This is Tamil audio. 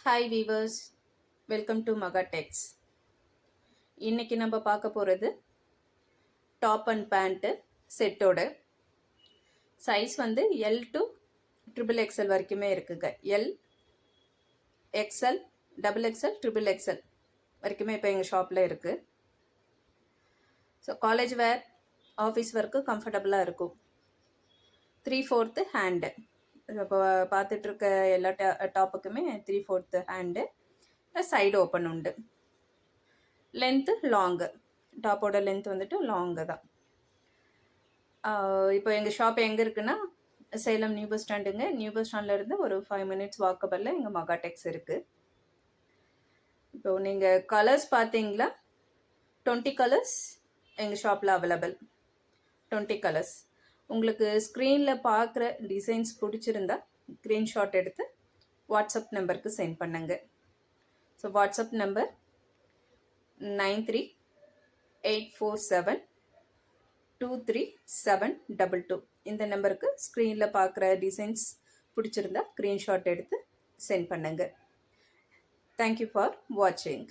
ஹாய் வீவர்ஸ், வெல்கம் டு மகா டெக்ஸ். இன்னைக்கு நம்ம பார்க்க போகிறது டாப் அண்ட் பேண்ட்டு செட்டோட சைஸ் வந்து எல் டு ட்ரிபிள் எக்ஸ்எல் வரைக்குமே இருக்குங்க. L, XL, double XL, triple XL வரைக்குமே இப்போ எங்கள் ஷாப்பில் இருக்குது. So college wear, office work கம்ஃபர்டபுளாக இருக்கும். 3/4 ஹேண்டு. இப்போ பார்த்துட்ருக்க எல்லா டாப்புக்குமே 3/4 ஹேண்டு, சைடு ஓப்பன் உண்டு. லென்த்து லாங்கு, டாப்போட லென்த் வந்துட்டு லாங்கு தான். இப்போ எங்கள் ஷாப் எங்கே இருக்குன்னா சேலம் நியூ பஸ் ஸ்டாண்டுங்க. நியூ பஸ் ஸ்டாண்ட்லேருந்து ஒரு 5 minutes வாக்கபிளில் எங்கள் மகா டெக்ஸ் இருக்குது. இப்போ நீங்கள் கலர்ஸ் பார்த்தீங்களா? 20 கலர்ஸ் எங்கள் ஷாப்பில் அவைலபிள். 20 கலர்ஸ். உங்களுக்கு ஸ்க்ரீனில் பார்க்குற டிசைன்ஸ் பிடிச்சிருந்தா ஸ்க்ரீன்ஷாட் எடுத்து வாட்ஸ்அப் நம்பருக்கு சென்ட் பண்ணுங்க. So WhatsApp number 9384723722. இந்த நம்பருக்கு ஸ்க்ரீனில் பார்க்குற டிசைன்ஸ் பிடிச்சிருந்தா ஸ்க்ரீன்ஷாட் எடுத்து சென்ட் பண்ணுங்க. தேங்க்யூ ஃபார் வாட்சிங்.